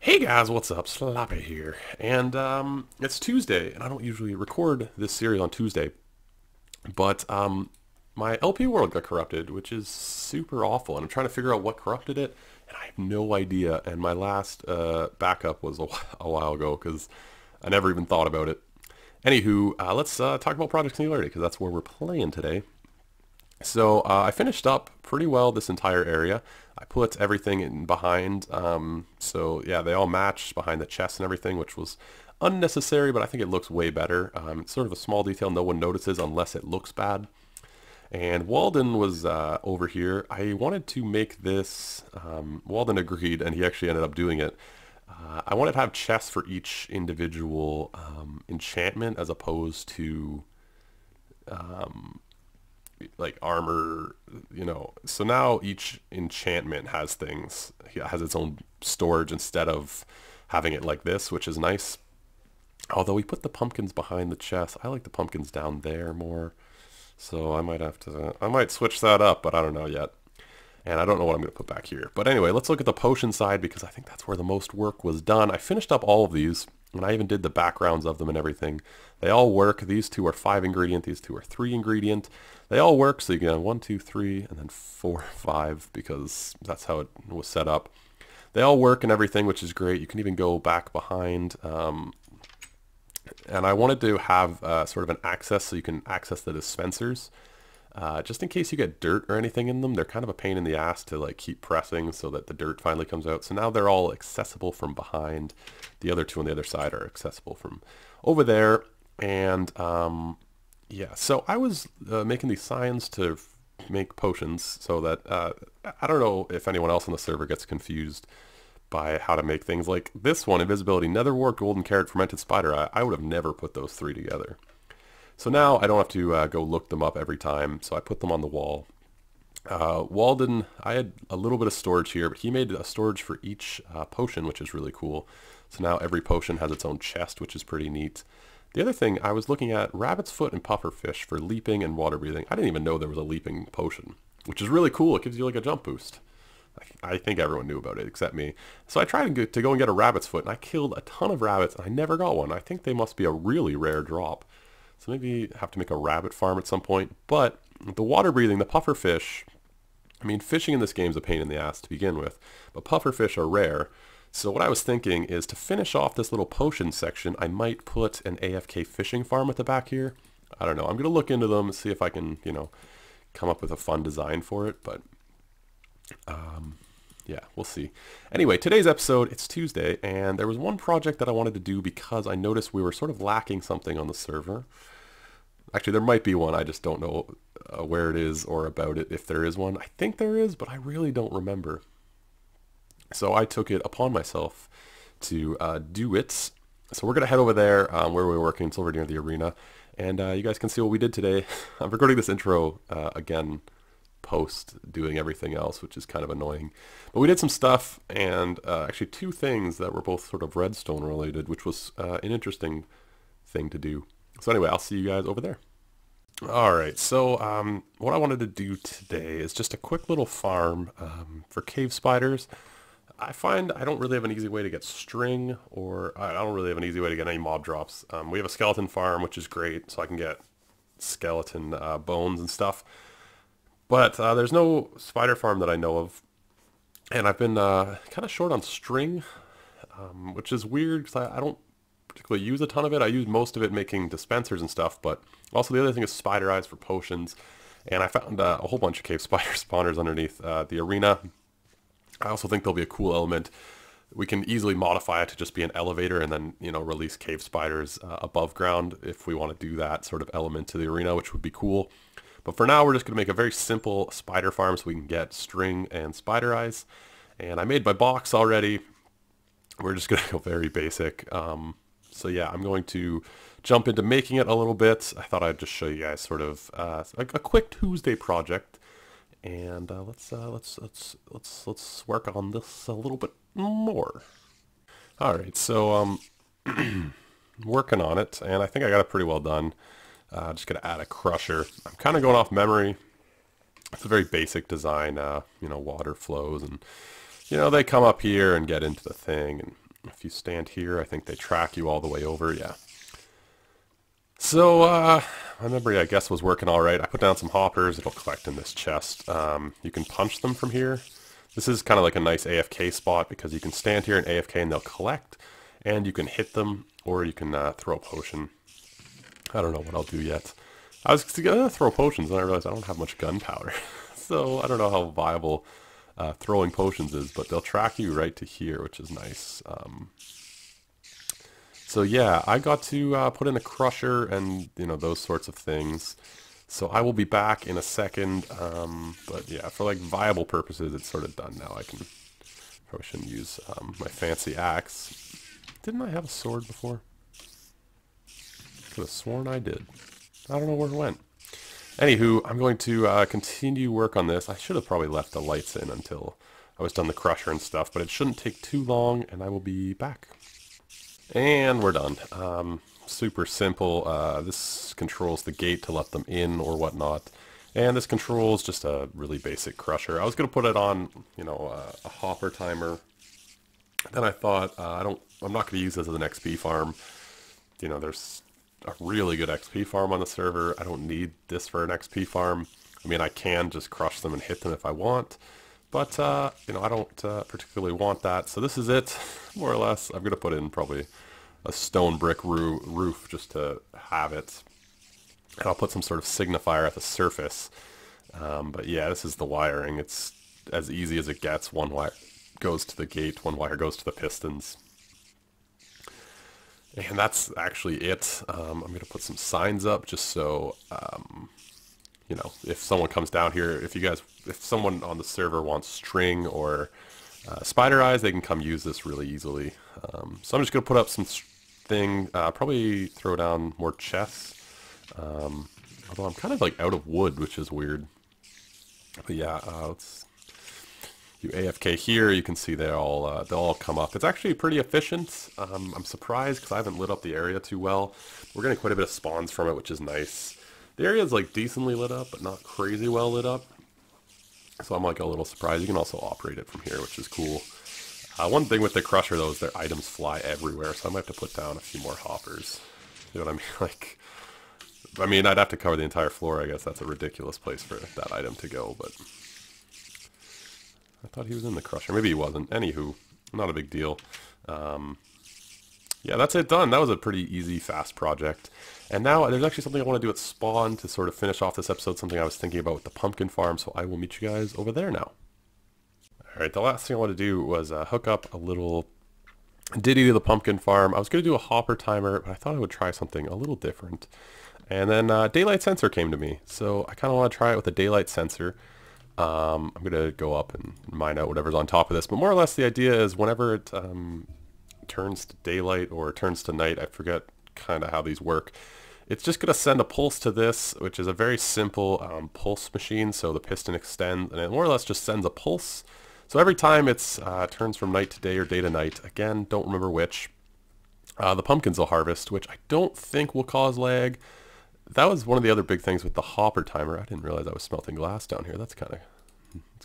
Hey guys, what's up? Sloppy here. And it's Tuesday, and I don't usually record this series on Tuesday, but my LP world got corrupted, which is super awful, and I'm trying to figure out what corrupted it, and I have no idea. And my last backup was a while ago, because I never even thought about it. Anywho, let's talk about Project Singularity, because that's where we're playing today. So I finished up pretty well this entire area. I put everything in behind. So yeah, they all matched behind the chest and everything, which was unnecessary, but I think it looks way better. It's sort of a small detail no one notices unless it looks bad. And Walden was over here. I wanted to make this. Walden agreed, and he actually ended up doing it. I wanted to have chests for each individual enchantment as opposed to like armor, so now each enchantment has things, has its own storage instead of having it like this, which is nice. Although we put the pumpkins behind the chest, I like the pumpkins down there more, so I might switch that up, but I don't know yet. And I don't know what I'm going to put back here. But anyway, let's look at the potion side because I think that's where the most work was done. I finished up all of these, and I even did the backgrounds of them and everything. They all work. These two are 5 ingredient. These two are 3 ingredient. They all work, so you can have 1, 2, 3, and then 4, 5, because that's how it was set up. They all work and everything, which is great. You can even go back behind. And I wanted to have sort of an access so you can access the dispensers. Just in case you get dirt or anything in them, they're kind of a pain in the ass to like keep pressing so that the dirt finally comes out. So now they're all accessible from behind. The other two on the other side are accessible from over there. And yeah, so I was making these signs to make potions so that I don't know if anyone else on the server gets confused by how to make things like this one, invisibility, netherwart, golden carrot, fermented spider. I would have never put those 3 together. So now I don't have to go look them up every time, so I put them on the wall. Walden, I had a little bit of storage here, but he made a storage for each potion, which is really cool. So now every potion has its own chest, which is pretty neat. The other thing, I was looking at rabbit's foot and pufferfish for leaping and water breathing. I didn't even know there was a leaping potion, which is really cool. It gives you like a jump boost. I think everyone knew about it except me. So I tried to go and get a rabbit's foot, and I killed a ton of rabbits, and I never got one. I think they must be a really rare drop. So maybe have to make a rabbit farm at some point. But the water breathing, the puffer fish, I mean, fishing in this game is a pain in the ass to begin with, but puffer fish are rare. So what I was thinking is to finish off this little potion section, I might put an AFK fishing farm at the back here. I don't know. I'm going to look into them and see if I can, come up with a fun design for it. But yeah, we'll see. Anyway, today's episode, it's Tuesday, and there was one project that I wanted to do because I noticed we were sort of lacking something on the server. Actually, there might be one. I just don't know where it is or about it, if there is one. I think there is, but I really don't remember. So I took it upon myself to do it. So we're going to head over there where we were working. It's over near the arena. And you guys can see what we did today. I'm recording this intro again post doing everything else, which is kind of annoying. But we did some stuff, and actually 2 things that were both sort of redstone related, which was an interesting thing to do. So anyway, I'll see you guys over there. Alright, so what I wanted to do today is just a quick little farm for cave spiders. I find I don't really have an easy way to get string, or I don't really have an easy way to get any mob drops. We have a skeleton farm, which is great, so I can get skeleton bones and stuff. But there's no spider farm that I know of. And I've been kind of short on string, which is weird because I don't particularly use a ton of it. I use most of it making dispensers and stuff, but also the other thing is spider eyes for potions. And I found a whole bunch of cave spider spawners underneath the arena. I also think there'll be a cool element. We can easily modify it to just be an elevator and then, release cave spiders above ground if we want to do that sort of element to the arena, which would be cool. But for now, we're just going to make a very simple spider farm so we can get string and spider eyes. And I made my box already. We're just going to go very basic. So yeah, I'm going to jump into making it a little bit. I thought I'd just show you guys sort of a quick Tuesday project. And let's work on this a little bit more. All right, so working on it, and I think I got it pretty well done. Just gonna add a crusher. I'm kind of going off memory. It's a very basic design. Water flows, and they come up here and get into the thing, and If you stand here, I think they track you all the way over. Yeah. So, my memory, I guess, was working all right. I put down some hoppers. It'll collect in this chest. You can punch them from here. This is kind of like a nice AFK spot because you can stand here and AFK and they'll collect. And you can hit them, or you can throw a potion. I don't know what I'll do yet. I was going to throw potions, and I realized I don't have much gunpowder. So, I don't know how viable throwing potions is, but they'll track you right to here, which is nice. So yeah, I got to put in a crusher and, you know, those sorts of things. So I will be back in a second, but yeah, for like viable purposes, it's sort of done now. I can, probably shouldn't use my fancy axe. Didn't I have a sword before? Could have sworn I did. I don't know where it went. Anywho, I'm going to continue work on this. I should have probably left the lights in until I was done the crusher and stuff, but it shouldn't take too long, and I will be back. And we're done. Super simple. This controls the gate to let them in or whatnot. And this controls just a really basic crusher. I was going to put it on, you know, a hopper timer. Then I thought, I'm not going to use this as an XP farm. You know, there's a really good XP farm on the server. I don't need this for an XP farm. I mean, I can just crush them and hit them if I want. But, you know, I don't particularly want that. So this is it, more or less. I'm going to put in probably a stone brick roof just to have it. And I'll put some sort of signifier at the surface. But yeah, this is the wiring. It's as easy as it gets. One wire goes to the gate, one wire goes to the pistons. And that's actually it. I'm going to put some signs up just so... you know, if someone comes down here, if someone on the server wants string or spider eyes, they can come use this really easily. So I'm just going to put up some probably throw down more chests. Although I'm kind of like out of wood, which is weird. But yeah, let's do AFK here. You can see they'll all come up. It's actually pretty efficient. I'm surprised because I haven't lit up the area too well. We're getting quite a bit of spawns from it, which is nice. The area is like decently lit up, but not crazy well lit up. So I'm like a little surprised. You can also operate it from here, which is cool. One thing with the crusher though is their items fly everywhere, so I might have to put down a few more hoppers. You know what I mean? Like, I mean, I'd have to cover the entire floor. I guess that's a ridiculous place for that item to go, but I thought he was in the crusher. Maybe he wasn't. Anywho, not a big deal. Yeah, that's it done. That was a pretty easy, fast project. And now there's actually something I want to do at spawn to sort of finish off this episode, something I was thinking about with the pumpkin farm, so I will meet you guys over there now. Alright, the last thing I want to do was hook up a little ditty to the pumpkin farm. I was going to do a hopper timer, but I thought I would try something a little different. And then daylight sensor came to me, so I kind of want to try it with a daylight sensor. I'm going to go up and mine out whatever's on top of this, but more or less the idea is whenever it turns to daylight or turns to night, I forget kind of how these work. It's just going to send a pulse to this, which is a very simple pulse machine. So the piston extends and it more or less just sends a pulse. So every time it's turns from night to day or day to night, again, don't remember which, the pumpkins will harvest, which I don't think will cause lag. That was one of the other big things with the hopper timer. I didn't realize I was smelting glass down here. That's kind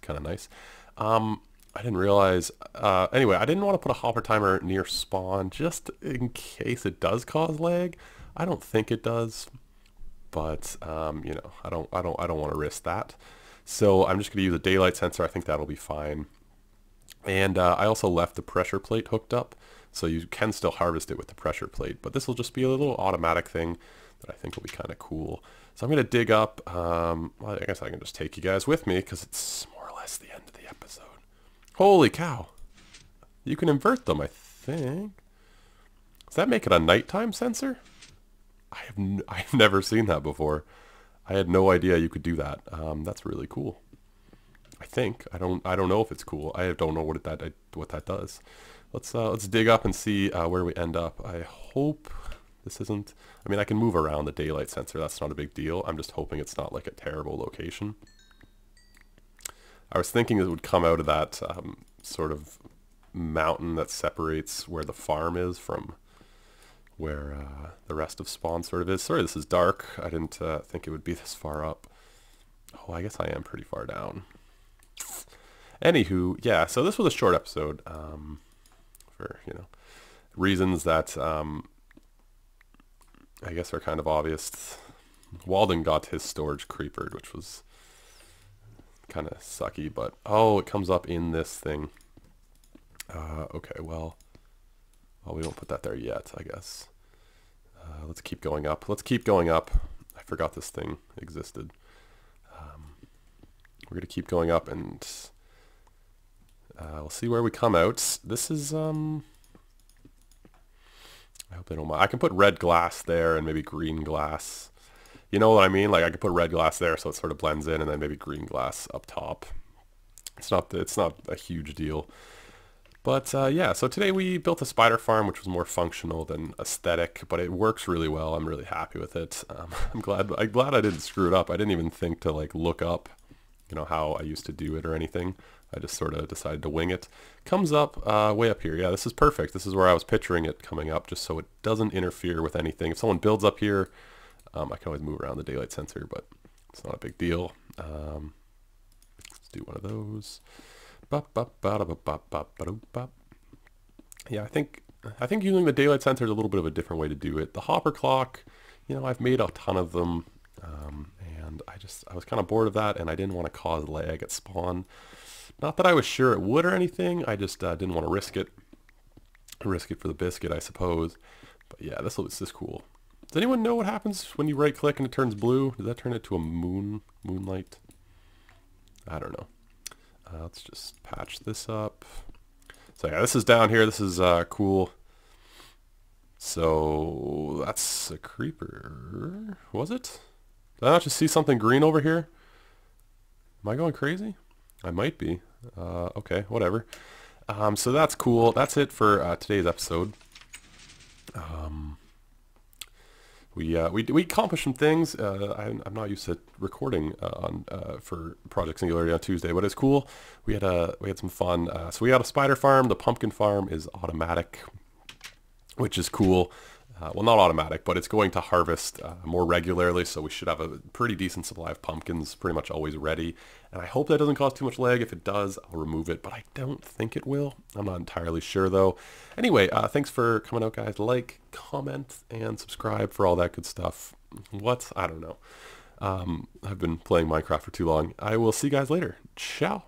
of nice. I didn't realize, anyway, I didn't want to put a hopper timer near spawn just in case it does cause lag. I don't think it does, but, you know, I don't want to risk that. So I'm just going to use a daylight sensor. I think that'll be fine. And I also left the pressure plate hooked up, so you can still harvest it with the pressure plate, but this will just be a little automatic thing that I think will be kind of cool. So I'm going to dig up, well, I guess I can just take you guys with me because it's more or less the end of the episode. Holy cow. You can invert them, I think. Does that make it a nighttime sensor? I've never seen that before. I had no idea you could do that. That's really cool. I think. I don't know if it's cool. I don't know what that does. Let's dig up and see where we end up. I hope this isn't... I mean, I can move around the daylight sensor. That's not a big deal. I'm just hoping it's not like a terrible location. I was thinking it would come out of that sort of mountain that separates where the farm is from where the rest of spawn sort of is. Sorry, this is dark. I didn't think it would be this far up. Oh, I guess I am pretty far down. Anywho, yeah, so this was a short episode. for, reasons that I guess are kind of obvious. Walden got his storage creepered, which was kind of sucky, but oh, it comes up in this thing. Okay, well, we won't put that there yet, I guess. Let's keep going up. Let's keep going up. I forgot this thing existed. We're gonna keep going up, and we'll see where we come out. This is I hope they don't mind. I can put red glass there and maybe green glass. You know what I mean? Like I could put red glass there so it sort of blends in, and then maybe green glass up top. It's not a huge deal. But yeah, so today we built a spider farm, which was more functional than aesthetic, but it works really well. I'm really happy with it. I'm glad I didn't screw it up. I didn't even think to like look up, how I used to do it or anything. I just sort of decided to wing it. Comes up way up here. Yeah, this is perfect. This is where I was picturing it coming up, just so it doesn't interfere with anything. If someone builds up here, I can always move around the daylight sensor, but it's not a big deal. Let's do one of those. Yeah, I think using the daylight sensor is a little bit of a different way to do it. The hopper clock, I've made a ton of them, and I was kind of bored of that, and I didn't want to cause lag at spawn. Not that I was sure it would or anything. I just didn't want to risk it. Risk it for the biscuit, I suppose. But yeah, this is cool. Does anyone know what happens when you right click and it turns blue? Does that turn it to a moonlight? I don't know. Let's just patch this up. So yeah, this is down here. This is cool. So that's a creeper. Was it? Did I not just see something green over here? Am I going crazy? I might be. Okay, whatever. So that's cool. That's it for today's episode. We accomplished some things. I'm not used to recording for Project Singularity on Tuesday, but it's cool. We had some fun. So we had a spider farm. The pumpkin farm is automatic, which is cool. Well, not automatic, but it's going to harvest more regularly, so we should have a pretty decent supply of pumpkins pretty much always ready. And I hope that doesn't cause too much lag. If it does, I'll remove it, but I don't think it will. I'm not entirely sure, though. Anyway, thanks for coming out, guys. Like, comment, and subscribe for all that good stuff. What? I don't know. I've been playing Minecraft for too long. I will see you guys later. Ciao.